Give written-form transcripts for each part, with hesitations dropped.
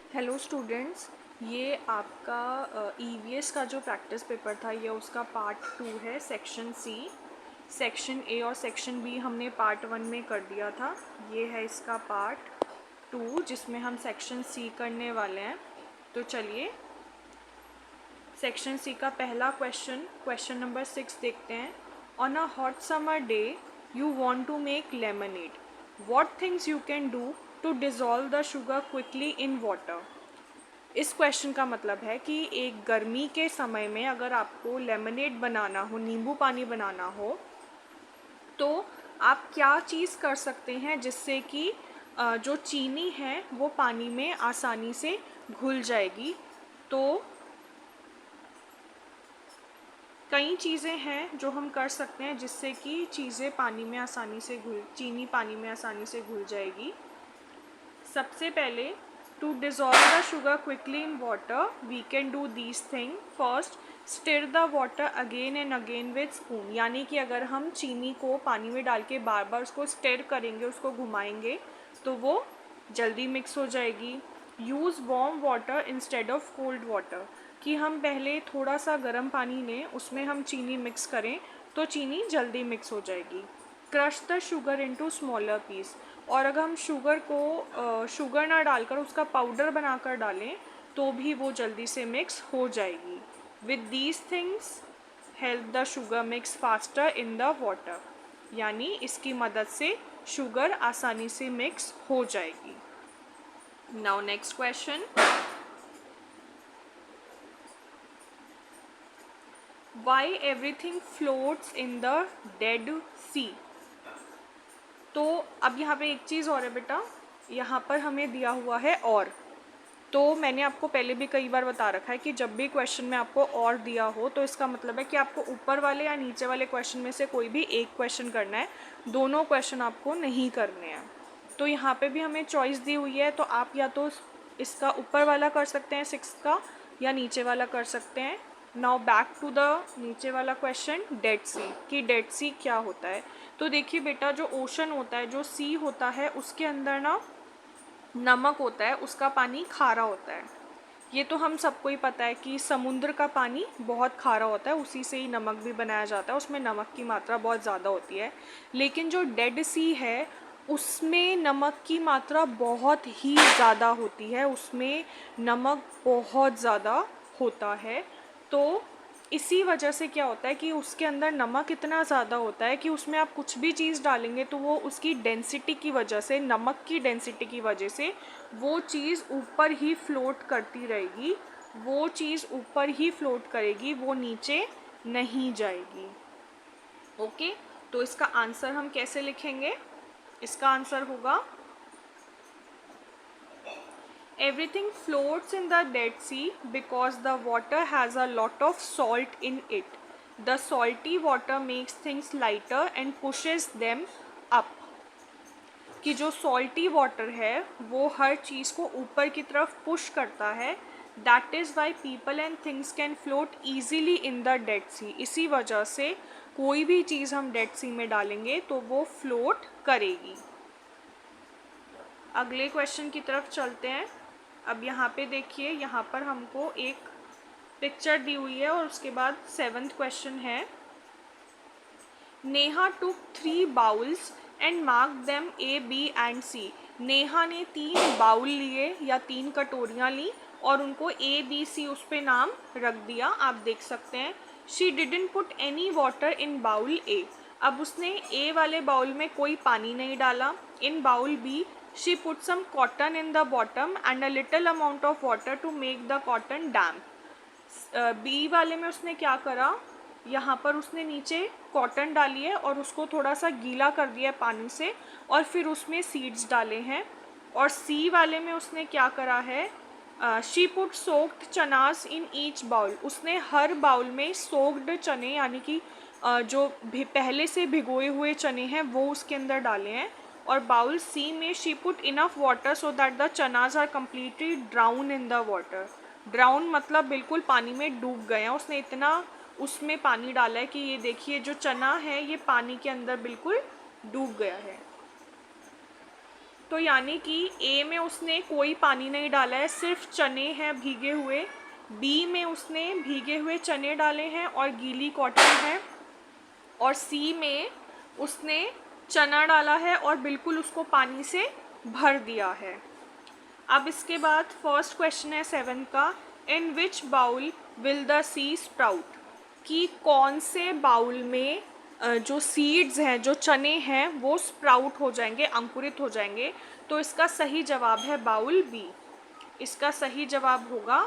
Hello students, ये आपका EVS का जो प्रैक्टिस पेपर था ये उसका पार्ट 2 है। सेक्शन सी, सेक्शन ए और सेक्शन बी हमने पार्ट 1 में कर दिया था। ये है इसका पार्ट 2 जिसमें हम सेक्शन सी करने वाले हैं। तो चलिए सेक्शन सी का पहला क्वेश्चन नंबर 6 देखते हैं। On a hot summer day you want to make lemonade, what things you can do to dissolve the sugar quickly in water. इस क्वेश्चन का मतलब है कि एक गर्मी के समय में अगर आपको लेमनेड बनाना हो, नींबू पानी बनाना हो, तो आप क्या चीज़ कर सकते हैं जिससे कि जो चीनी है वो पानी में आसानी से घुल जाएगी। तो कई चीज़ें हैं जो हम कर सकते हैं जिससे कि चीनी पानी में आसानी से घुल जाएगी। सबसे पहले, to dissolve the sugar quickly in water we can do these thing. First, stir the water again and again with spoon, यानी कि अगर हम चीनी को पानी में डाल के बार बार उसको स्टिर करेंगे, उसको घुमाएंगे, तो वो जल्दी मिक्स हो जाएगी। Use warm water instead of cold water, कि हम पहले थोड़ा सा गर्म पानी लें, उसमें हम चीनी मिक्स करें तो चीनी जल्दी मिक्स हो जाएगी। Crush the sugar into smaller piece, और अगर हम शुगर ना डालकर उसका पाउडर बनाकर डालें तो भी वो जल्दी से मिक्स हो जाएगी। With these things help the sugar mix faster in the water, यानी इसकी मदद से शुगर आसानी से मिक्स हो जाएगी। Now next question, why everything floats in the Dead Sea. तो अब यहाँ पे एक चीज़ और है बेटा, यहाँ पर हमें दिया हुआ है और, तो मैंने आपको पहले भी कई बार बता रखा है कि जब भी क्वेश्चन में आपको और दिया हो तो इसका मतलब है कि आपको ऊपर वाले या नीचे वाले क्वेश्चन में से कोई भी एक क्वेश्चन करना है, दोनों क्वेश्चन आपको नहीं करने हैं। तो यहाँ पे भी हमें चॉइस दी हुई है, तो आप या तो इसका ऊपर वाला कर सकते हैं 6 का, या नीचे वाला कर सकते हैं। नाउ बैक टू द नीचे वाला क्वेश्चन, डेड सी, कि डेड सी क्या होता है। तो देखिए बेटा, जो ओशन होता है, जो सी होता है, उसके अंदर ना नमक होता है, उसका पानी खारा होता है। ये तो हम सबको ही पता है कि समुद्र का पानी बहुत खारा होता है, उसी से ही नमक भी बनाया जाता है, उसमें नमक की मात्रा बहुत ज़्यादा होती है। लेकिन जो डेड सी है उसमें नमक की मात्रा बहुत ही ज़्यादा होती है, उसमें नमक बहुत ज़्यादा होता है। तो इसी वजह से क्या होता है कि उसके अंदर नमक इतना ज़्यादा होता है कि उसमें आप कुछ भी चीज़ डालेंगे तो वो उसकी डेंसिटी की वजह से, नमक की डेंसिटी की वजह से वो चीज़ ऊपर ही फ्लोट करती रहेगी, वो चीज़ ऊपर ही फ्लोट करेगी, वो नीचे नहीं जाएगी। ओके, तो इसका आंसर हम कैसे लिखेंगे? इसका आंसर होगा, everything floats in the Dead Sea because the water has a lot of salt in it. The salty water makes things lighter and pushes them up. कि जो सॉल्टी वाटर है वो हर चीज़ को ऊपर की तरफ पुश करता है। That is why people and things can float easily in the Dead Sea. इसी वजह से कोई भी चीज़ हम डेड सी में डालेंगे तो वो फ्लोट करेगी। अगले क्वेश्चन की तरफ चलते हैं। अब यहाँ पे देखिए, यहाँ पर हमको एक पिक्चर दी हुई है और उसके बाद 7th क्वेश्चन है। नेहा टुक 3 bowls and mark them A, B and C। Neha ने 3 बाउल लिए या 3 कटोरियाँ ली और उनको A, B, C उस पे नाम रख दिया, आप देख सकते हैं। She didn't put any water in bowl A। अब उसने A वाले बाउल में कोई पानी नहीं डाला। In bowl B she put some cotton in the bottom and a little amount of water to make the cotton damp. B वाले में उसने क्या करा, यहाँ पर उसने नीचे कॉटन डाली है और उसको थोड़ा सा गीला कर दिया है पानी से, और फिर उसमें सीड्स डाले हैं। और सी वाले में उसने क्या करा है, she put soaked chanas in each bowl. उसने हर बाउल में सोक्ड चने, यानी कि जो पहले से भिगोए हुए चने हैं वो उसके अंदर डाले हैं। और बाउल सी में she put enough water so that the chanas are completely drown in the water. Drown मतलब बिल्कुल पानी में डूब गए हैं, उसने इतना उसमें पानी डाला है कि ये देखिए जो चना है ये पानी के अंदर बिल्कुल डूब गया है। तो यानी कि ए में उसने कोई पानी नहीं डाला है, सिर्फ चने हैं भीगे हुए। बी में उसने भीगे हुए चने डाले हैं और गीली कॉटन है। और सी में उसने चना डाला है और बिल्कुल उसको पानी से भर दिया है। अब इसके बाद फर्स्ट क्वेश्चन है 7 का, in which bowl will the seed sprout, कि कौन से बाउल में जो सीड्स हैं, जो चने हैं, वो स्प्राउट हो जाएंगे, अंकुरित हो जाएंगे। तो इसका सही जवाब है बाउल बी। इसका सही जवाब होगा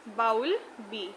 बाउल बी।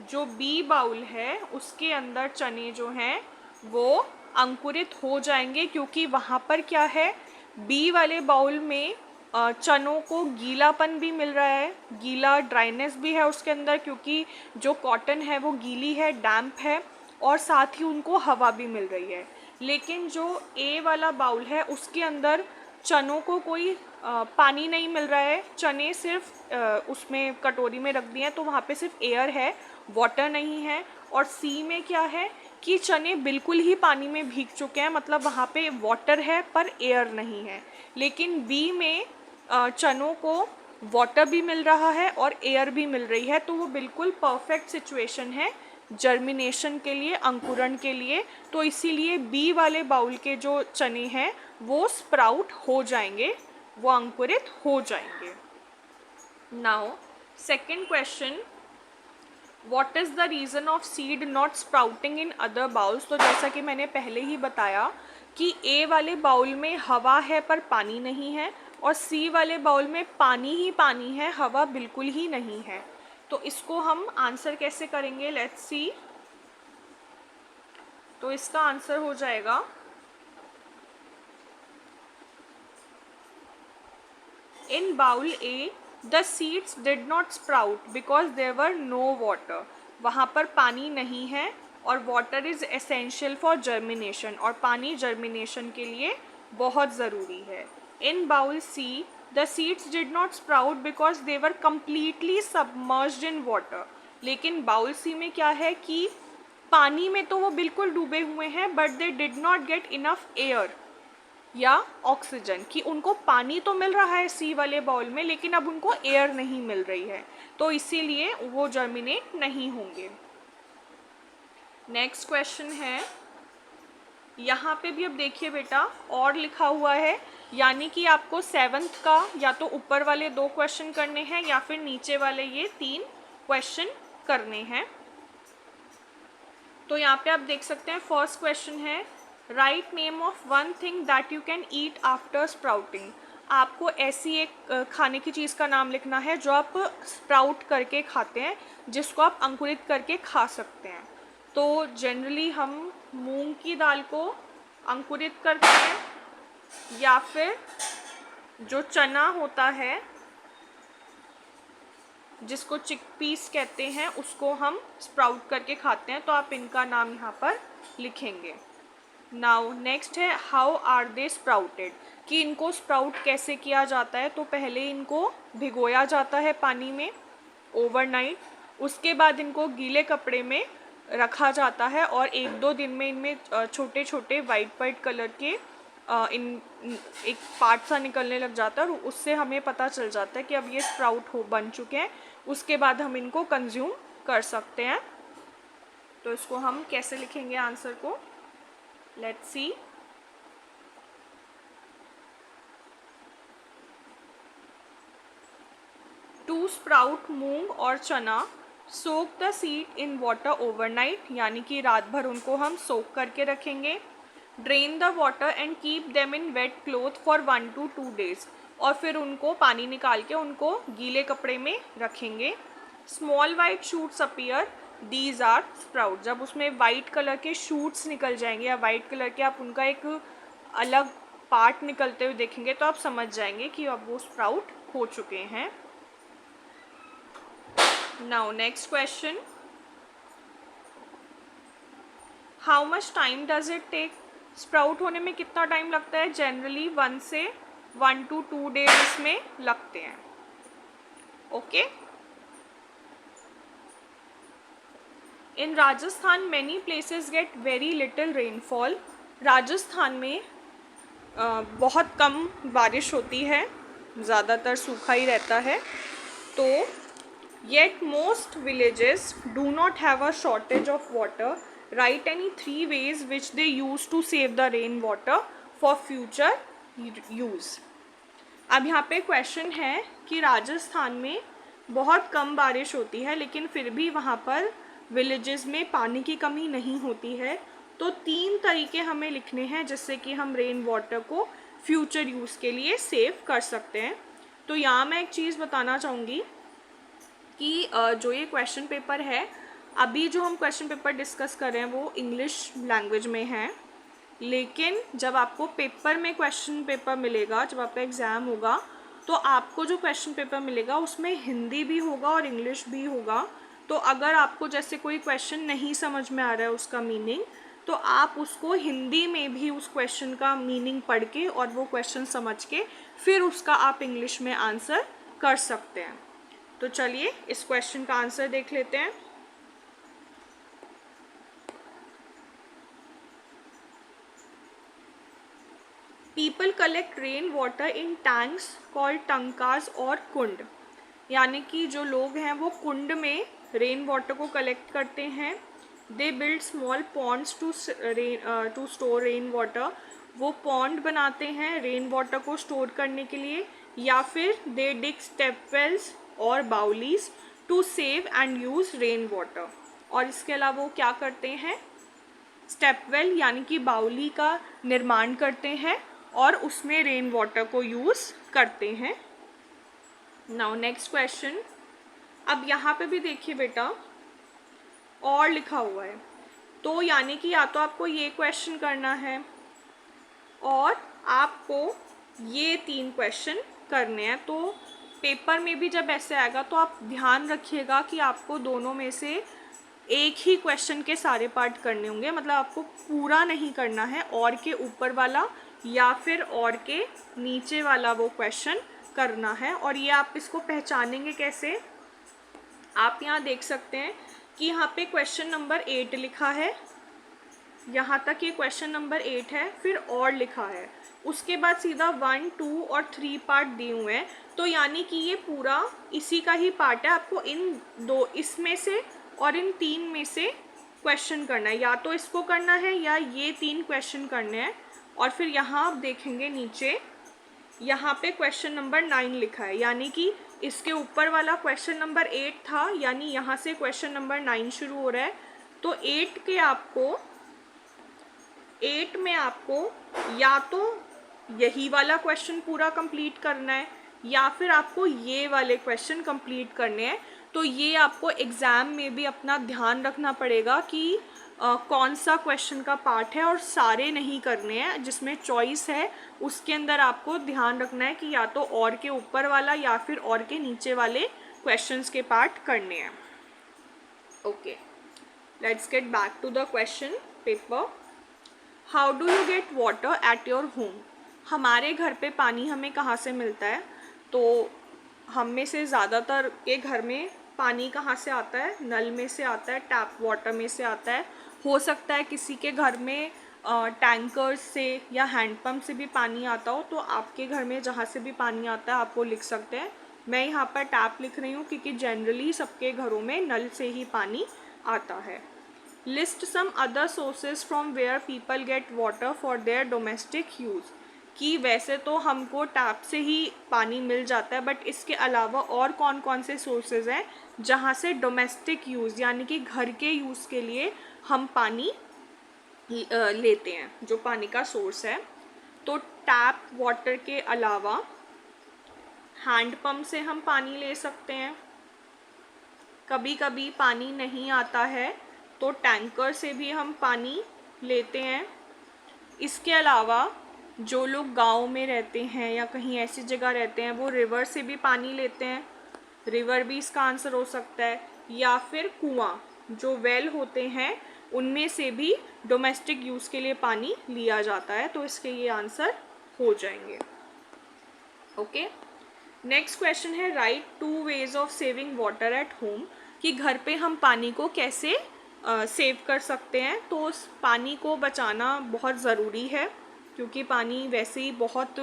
जो बी बाउल है उसके अंदर चने जो हैं वो अंकुरित हो जाएंगे, क्योंकि वहाँ पर क्या है, बी वाले बाउल में चनों को गीलापन भी मिल रहा है, गीला ड्राइनेस भी है उसके अंदर, क्योंकि जो कॉटन है वो गीली है, डैम्प है, और साथ ही उनको हवा भी मिल रही है। लेकिन जो ए वाला बाउल है उसके अंदर चनों को कोई पानी नहीं मिल रहा है, चने सिर्फ उसमें कटोरी में रख दिए हैं, तो वहाँ पे सिर्फ एयर है, वाटर नहीं है। और सी में क्या है कि चने बिल्कुल ही पानी में भीग चुके हैं, मतलब वहाँ पे वाटर है पर एयर नहीं है। लेकिन बी में चनों को वाटर भी मिल रहा है और एयर भी मिल रही है, तो वो बिल्कुल परफेक्ट सिचुएशन है जर्मिनेशन के लिए, अंकुरण के लिए। तो इसीलिए बी वाले बाउल के जो चने हैं वो स्प्राउट हो जाएंगे, वो अंकुरित हो जाएंगे। Now second question, what is the reason of seed not sprouting in other bowls. तो जैसा कि मैंने पहले ही बताया कि ए वाले बाउल में हवा है पर पानी नहीं है, और सी वाले बाउल में पानी ही पानी है, हवा बिल्कुल ही नहीं है। तो इसको हम आंसर कैसे करेंगे, लेट्स सी। तो इसका आंसर हो जाएगा in bowl A the seeds did not sprout because there were no water. वहाँ पर पानी नहीं है, और water is essential for germination, और पानी जर्मिनेशन के लिए बहुत ज़रूरी है। In bowl C the seeds did not sprout because they were completely submerged in water. लेकिन बाउल सी में क्या है कि पानी में तो वो बिल्कुल डूबे हुए हैं, but they did not get enough air या ऑक्सीजन, कि उनको पानी तो मिल रहा है सी वाले बाउल में, लेकिन अब उनको एयर नहीं मिल रही है, तो इसीलिए वो जर्मिनेट नहीं होंगे। नेक्स्ट क्वेश्चन है, यहाँ पे भी अब देखिए बेटा और लिखा हुआ है, यानी कि आपको 7th का या तो ऊपर वाले 2 क्वेश्चन करने हैं या फिर नीचे वाले ये 3 क्वेश्चन करने हैं। तो यहाँ पे आप देख सकते हैं फर्स्ट क्वेश्चन है, write name of one thing that you can eat after sprouting. आपको ऐसी एक खाने की चीज़ का नाम लिखना है जो आप स्प्राउट करके खाते हैं, जिसको आप अंकुरित करके खा सकते हैं। तो जनरली हम मूंग की दाल को अंकुरित करते हैं, या फिर जो चना होता है जिसको चिकपीस कहते हैं उसको हम स्प्राउट करके खाते हैं। तो आप इनका नाम यहाँ पर लिखेंगे। नाउ नेक्स्ट है, हाउ आर दे स्प्राउटेड, कि इनको स्प्राउट कैसे किया जाता है। तो पहले इनको भिगोया जाता है पानी में ओवरनाइट, उसके बाद इनको गीले कपड़े में रखा जाता है, और 1-2 दिन में इनमें छोटे छोटे वाइट कलर के इन एक पार्ट सा निकलने लग जाता है, और उससे हमें पता चल जाता है कि अब ये स्प्राउट बन चुके हैं। उसके बाद हम इनको कंज्यूम कर सकते हैं। तो इसको हम कैसे लिखेंगे आंसर को, let's see. To sprout moong और chana, soak the seed in water overnight, यानी कि रात भर उनको हम सोक करके रखेंगे। Drain the water and keep them in wet cloth for 1 to 2 days, और फिर उनको पानी निकाल के उनको गीले कपड़े में रखेंगे। Small white shoots appear, these are sprout. जब उसमें वाइट कलर के शूट्स निकल जाएंगे या वाइट कलर के आप उनका एक अलग पार्ट निकलते हुए देखेंगे, तो आप समझ जाएंगे कि अब वो स्प्राउट हो चुके हैं। Now next question, how much time does it take. Sprout होने में कितना टाइम लगता है, जनरली 1 to 2 days इसमें लगते हैं। Okay. In Rajasthan many places get very little rainfall. Rajasthan में बहुत कम बारिश होती है, ज़्यादातर सूखा ही रहता है। तो yet most villages do not have a shortage of water, right any 3 ways which they use to save the rain water for future use. अब यहाँ पे क्वेश्चन है कि राजस्थान में बहुत कम बारिश होती है लेकिन फिर भी वहाँ पर विलेजेस में पानी की कमी नहीं होती है। तो 3 तरीके हमें लिखने हैं जिससे कि हम रेन वाटर को फ्यूचर यूज़ के लिए सेव कर सकते हैं। तो यहाँ मैं एक चीज़ बताना चाहूँगी कि जो ये क्वेश्चन पेपर है, अभी जो हम क्वेश्चन पेपर डिस्कस कर रहे हैं वो इंग्लिश लैंग्वेज में है, लेकिन जब आपको पेपर में क्वेश्चन पेपर मिलेगा, जब आपका एग्ज़ाम होगा, तो आपको जो क्वेश्चन पेपर मिलेगा उसमें हिंदी भी होगा और इंग्लिश भी होगा। तो अगर आपको जैसे कोई क्वेश्चन नहीं समझ में आ रहा है उसका मीनिंग, तो आप उसको हिंदी में भी उस क्वेश्चन का मीनिंग पढ़ के और वो क्वेश्चन समझ के फिर उसका आप इंग्लिश में आंसर कर सकते हैं। तो चलिए इस क्वेश्चन का आंसर देख लेते हैं। People collect rain water in tanks called tankas और कुंड, यानी कि जो लोग हैं वो कुंड में रेन वाटर को कलेक्ट करते हैं। They build small ponds to store rain water, वो पॉन्ड बनाते हैं रेन वाटर को स्टोर करने के लिए, या फिर दे डिग स्टेप वेल्स और baolis to save and use rain water. और इसके अलावा वो क्या करते हैं, स्टेप वेल यानी कि बाउली का निर्माण करते हैं और उसमें रेन वाटर को यूज़ करते हैं। Now next question. अब यहाँ पे भी देखिए बेटा और लिखा हुआ है, तो यानी कि या तो आपको ये क्वेश्चन करना है और आपको ये 3 क्वेश्चन करने हैं। तो पेपर में भी जब ऐसे आएगा तो आप ध्यान रखिएगा कि आपको दोनों में से एक ही क्वेश्चन के सारे पार्ट करने होंगे, मतलब आपको पूरा नहीं करना है, और के ऊपर वाला या फिर और के नीचे वाला वो क्वेश्चन करना है। और ये आप इसको पहचानेंगे कैसे, आप यहाँ देख सकते हैं कि यहाँ पे क्वेश्चन नंबर 8 लिखा है, यहाँ तक ये क्वेश्चन नंबर 8 है, फिर और लिखा है, उसके बाद सीधा 1, 2 और 3 पार्ट दिए हुए हैं। तो यानी कि ये पूरा इसी का ही पार्ट है, आपको इन दो इसमें से और इन 3 में से क्वेश्चन करना है, या तो इसको करना है या ये 3 क्वेश्चन करने हैं। और फिर यहाँ आप देखेंगे नीचे यहाँ पे क्वेश्चन नंबर 9 लिखा है, यानी कि इसके ऊपर वाला क्वेश्चन नंबर 8 था, यानी यहाँ से क्वेश्चन नंबर 9 शुरू हो रहा है। तो 8 में आपको या तो यही वाला क्वेश्चन पूरा कंप्लीट करना है या फिर आपको ये वाले क्वेश्चन कंप्लीट करने हैं। तो ये आपको एग्ज़ाम में भी अपना ध्यान रखना पड़ेगा कि कौन सा क्वेश्चन का पार्ट है, और सारे नहीं करने हैं, जिसमें चॉइस है उसके अंदर आपको ध्यान रखना है कि या तो और के ऊपर वाला या फिर और के नीचे वाले क्वेश्चंस के पार्ट करने हैं। Okay, let's get back to the question paper. How do you get water at your home? हमारे घर पे पानी हमें कहाँ से मिलता है? तो हम में से ज़्यादातर के घर में पानी कहाँ से आता है? नल में से आता है, टैप वाटर में से आता है। हो सकता है किसी के घर में टैंकर से या हैंडपम्प से भी पानी आता हो, तो आपके घर में जहाँ से भी पानी आता है आप वो लिख सकते हैं। मैं यहाँ पर टैप लिख रही हूँ क्योंकि जनरली सबके घरों में नल से ही पानी आता है। List some other sources from where people get water for their domestic use, कि वैसे तो हमको टैप से ही पानी मिल जाता है, बट इसके अलावा और कौन कौन से सोर्सेज हैं जहाँ से डोमेस्टिक यूज़ यानी कि घर के यूज़ के लिए हम पानी लेते हैं, जो पानी का सोर्स है। तो टैप वाटर के अलावा हैंडपम्प से हम पानी ले सकते हैं, कभी कभी पानी नहीं आता है तो टैंकर से भी हम पानी लेते हैं। इसके अलावा जो लोग गांव में रहते हैं या कहीं ऐसी जगह रहते हैं वो रिवर से भी पानी लेते हैं, रिवर भी इसका आंसर हो सकता है, या फिर कुआं जो वेल होते हैं उनमें से भी डोमेस्टिक यूज़ के लिए पानी लिया जाता है। तो इसके ये आंसर हो जाएंगे। ओके, नेक्स्ट क्वेश्चन है right 2 ways of saving water at home, कि घर पे हम पानी को कैसे सेव कर सकते हैं। तो उस पानी को बचाना बहुत ज़रूरी है, क्योंकि पानी वैसे ही बहुत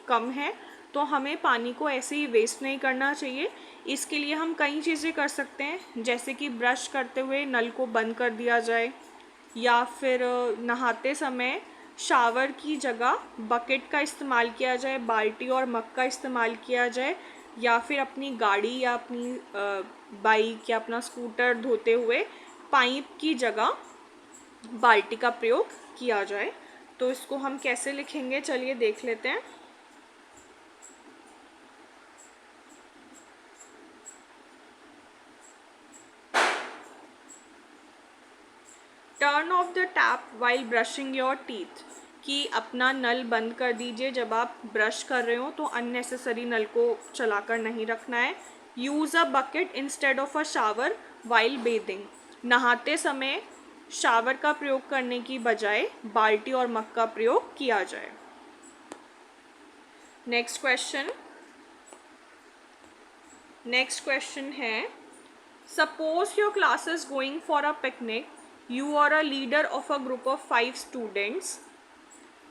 कम है, तो हमें पानी को ऐसे ही वेस्ट नहीं करना चाहिए। इसके लिए हम कई चीज़ें कर सकते हैं, जैसे कि ब्रश करते हुए नल को बंद कर दिया जाए, या फिर नहाते समय शावर की जगह बकेट का इस्तेमाल किया जाए, बाल्टी और मग का इस्तेमाल किया जाए, या फिर अपनी गाड़ी या अपनी बाइक या अपना स्कूटर धोते हुए पाइप की जगह बाल्टी का प्रयोग किया जाए। तो इसको हम कैसे लिखेंगे, चलिए देख लेते हैं। Turn off the tap while brushing your teeth, कि अपना नल बंद कर दीजिए जब आप ब्रश कर रहे हो, तो अननेसेसरी नल को चलाकर नहीं रखना है। Use a bucket instead of a shower while bathing, नहाते समय शावर का प्रयोग करने की बजाय बाल्टी और मग का प्रयोग किया जाए। नेक्स्ट क्वेश्चन है, suppose your class is going for a picnic, you are a leader of a group of 5 students.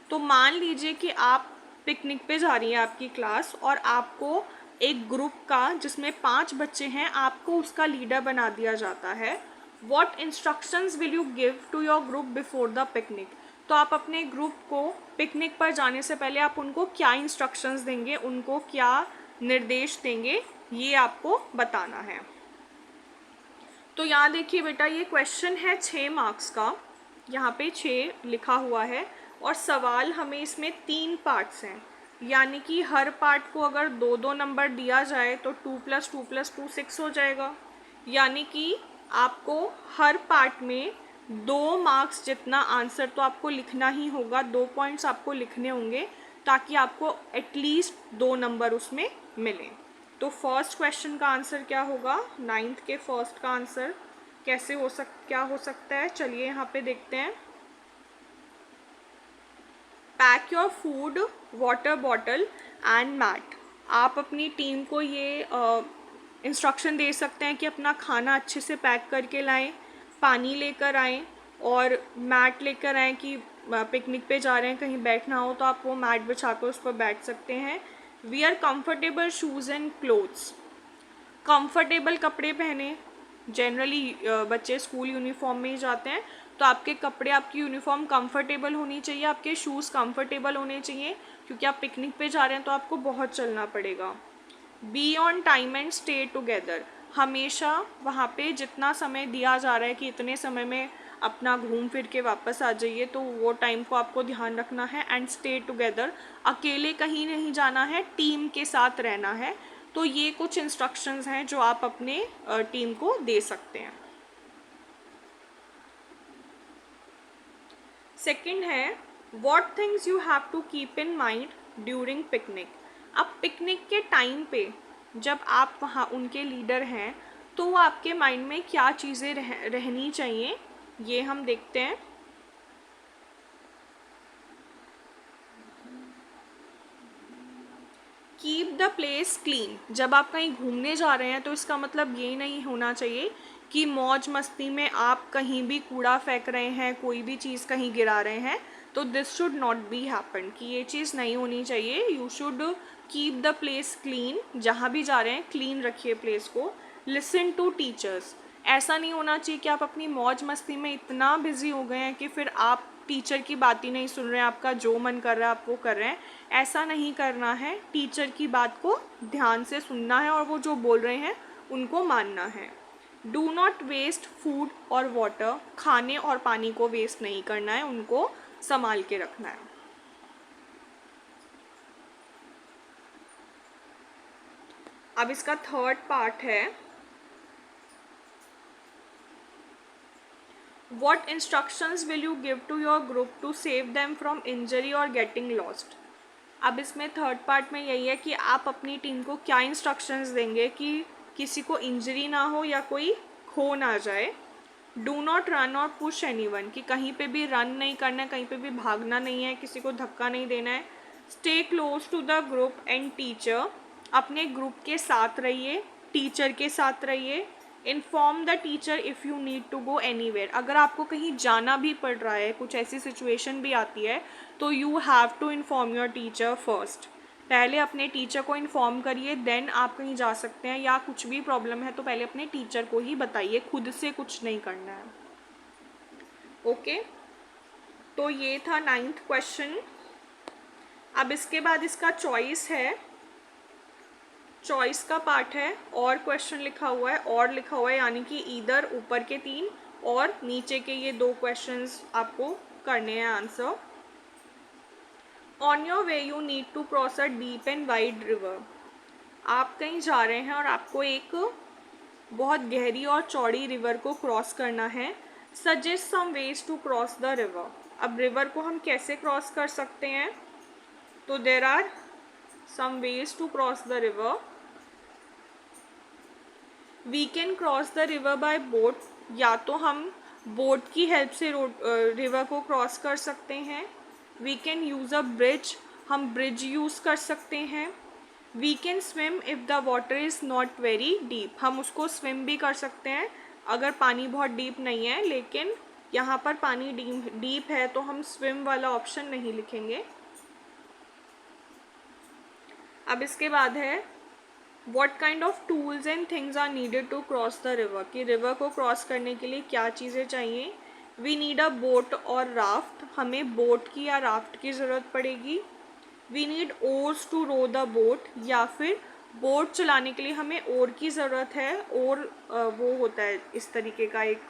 तो मान लीजिए कि आप पिकनिक पे जा रही है आपकी क्लास, और आपको एक ग्रुप का जिसमें 5 बच्चे हैं, आपको उसका लीडर बना दिया जाता है। What instructions will you give to your group before the picnic. तो आप अपने ग्रुप को पिकनिक पर जाने से पहले आप उनको क्या इंस्ट्रक्शंस देंगे, उनको क्या निर्देश देंगे, ये आपको बताना है। तो यहाँ देखिए बेटा, ये क्वेश्चन है 6 मार्क्स का, यहाँ पे 6 लिखा हुआ है, और सवाल हमें इसमें 3 पार्ट्स हैं, यानी कि हर पार्ट को अगर 2-2 नंबर दिया जाए तो 2 + 2 + 2 6 हो जाएगा। यानी कि आपको हर पार्ट में 2 मार्क्स जितना आंसर तो आपको लिखना ही होगा, 2 पॉइंट्स आपको लिखने होंगे, ताकि आपको एटलीस्ट 2 नंबर उसमें मिलें। तो फर्स्ट क्वेश्चन का आंसर क्या होगा, 9th के फर्स्ट का आंसर क्या हो सकता है, चलिए यहाँ पे देखते हैं। Pack your food, water bottle and mat. आप अपनी टीम को ये इंस्ट्रक्शन दे सकते हैं कि अपना खाना अच्छे से पैक करके लाएं, पानी लेकर आएं, और मैट लेकर आएं कि पिकनिक पे जा रहे हैं, कहीं बैठना हो तो आप वो मैट बिछाकर उस पर बैठ सकते हैं। Wear comfortable shoes and clothes, comfortable कपड़े पहने। जनरली बच्चे स्कूल यूनिफॉर्म में ही जाते हैं, तो आपके कपड़े, आपकी यूनिफॉर्म कंफर्टेबल होनी चाहिए, आपके शूज़ कंफर्टेबल होने चाहिए, क्योंकि आप पिकनिक पे जा रहे हैं तो आपको बहुत चलना पड़ेगा। Be on time and stay together, हमेशा वहाँ पे जितना समय दिया जा रहा है कि इतने समय में अपना घूम फिर के वापस आ जाइए, तो वो टाइम को आपको ध्यान रखना है। एंड स्टे टुगेदर, अकेले कहीं नहीं जाना है, टीम के साथ रहना है। तो ये कुछ इंस्ट्रक्शंस हैं जो आप अपने टीम को दे सकते हैं। सेकंड है, what things you have to keep in mind during picnic. अब पिकनिक के टाइम पे जब आप वहाँ उनके लीडर हैं, तो वो आपके माइंड में क्या चीज़ें रहनी चाहिए, ये हम देखते हैं। कीप द प्लेस क्लीन, जब आप कहीं घूमने जा रहे हैं तो इसका मतलब ये नहीं होना चाहिए कि मौज मस्ती में आप कहीं भी कूड़ा फेंक रहे हैं, कोई भी चीज़ कहीं गिरा रहे हैं, तो this should not be happen, कि ये चीज़ नहीं होनी चाहिए। You should keep the place clean, जहाँ भी जा रहे हैं क्लीन रखिए प्लेस को। लिसन टू टीचर्स, ऐसा नहीं होना चाहिए कि आप अपनी मौज मस्ती में इतना बिजी हो गए हैं कि फिर आप टीचर की बात ही नहीं सुन रहे हैं, आपका जो मन कर रहा है आप वो कर रहे हैं। ऐसा नहीं करना है, टीचर की बात को ध्यान से सुनना है और वो जो बोल रहे हैं उनको मानना है। डू नॉट वेस्ट फूड और वाटर, खाने और पानी को वेस्ट नहीं करना है, उनको संभाल के रखना है। अब इसका थर्ड पार्ट है, What instructions will you give to your group to save them from injury or getting lost? अब इसमें थर्ड पार्ट में यही है कि आप अपनी टीम को क्या इंस्ट्रक्शंस देंगे कि किसी को इंजरी ना हो या कोई खो ना जाए। डू नॉट रन और पुश एनीवन, कि कहीं पे भी रन नहीं करना है, कहीं पे भी भागना नहीं है, किसी को धक्का नहीं देना है। Stay close to the group and teacher, अपने ग्रुप के साथ रहिए, टीचर के साथ रहिए। Inform the teacher if you need to go anywhere, अगर आपको कहीं जाना भी पड़ रहा है, कुछ ऐसी सिचुएशन भी आती है, तो you have to inform your teacher first. पहले अपने टीचर को इन्फॉर्म करिए, देन आप कहीं जा सकते हैं, या कुछ भी प्रॉब्लम है तो पहले अपने टीचर को ही बताइए, खुद से कुछ नहीं करना है। ओके, तो ये था 9th क्वेश्चन। अब इसके बाद इसका चॉइस है, चॉइस का पार्ट है, और क्वेश्चन लिखा हुआ है, और लिखा हुआ है, यानी कि इधर ऊपर के 3 और नीचे के ये 2 क्वेश्चंस आपको करने हैं answer. On your way you need to cross a deep and wide river. आप कहीं जा रहे हैं और आपको एक बहुत गहरी और चौड़ी रिवर को क्रॉस करना है। Suggest some ways to cross the river. अब रिवर को हम कैसे क्रॉस कर सकते हैं, तो there are some ways to cross the river. We can cross the river by boat, या तो हम बोट की हेल्प से रिवर को क्रॉस कर सकते हैं। We can use a bridge, हम ब्रिज यूज़ कर सकते हैं। We can swim if the water is not very deep, हम उसको स्विम भी कर सकते हैं अगर पानी बहुत डीप नहीं है, लेकिन यहाँ पर पानी डीप है तो हम स्विम वाला ऑप्शन नहीं लिखेंगे। अब इसके बाद है What kind of tools and things are needed to cross the river, कि रिवर को क्रॉस करने के लिए क्या चीज़ें चाहिए। We need a boat और राफ्ट, हमें बोट की या राफ्ट की ज़रूरत पड़ेगी। We need oars to row the boat, या फिर बोट चलाने के लिए हमें ओर की ज़रूरत है। ओर वो होता है इस तरीके का एक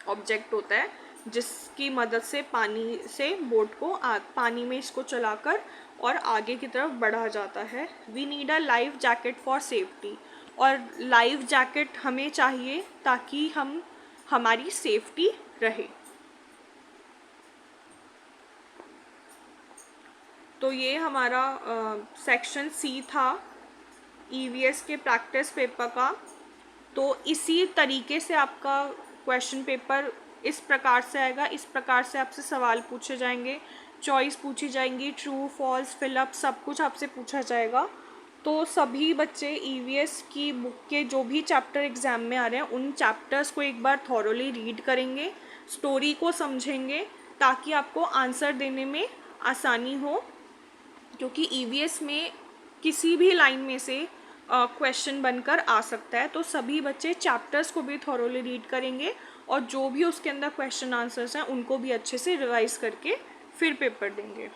ऑब्जेक्ट होता है जिसकी मदद से पानी से बोट को पानी में इसको चलाकर और आगे की तरफ बढ़ा जाता है। We need a life jacket for safety, और लाइफ जैकेट हमें चाहिए ताकि हमारी सेफ्टी रहे। तो ये हमारा सेक्शन सी था ईवीएस के प्रैक्टिस पेपर का। तो इसी तरीके से आपका क्वेश्चन पेपर इस प्रकार से आएगा, इस प्रकार से आपसे सवाल पूछे जाएंगे, चॉइस पूछी जाएंगी, ट्रू फॉल्स फिलअप सब कुछ आपसे पूछा जाएगा। तो सभी बच्चे ईवीएस की बुक के जो भी चैप्टर एग्ज़ाम में आ रहे हैं उन चैप्टर्स को एक बार थॉरोली रीड करेंगे, स्टोरी को समझेंगे, ताकि आपको आंसर देने में आसानी हो, क्योंकि ईवीएस में किसी भी लाइन में से क्वेश्चन बनकर आ सकता है। तो सभी बच्चे चैप्टर्स को भी थॉरोली रीड करेंगे और जो भी उसके अंदर क्वेश्चन आंसर्स हैं उनको भी अच्छे से रिवाइज करके फिर पेपर देंगे।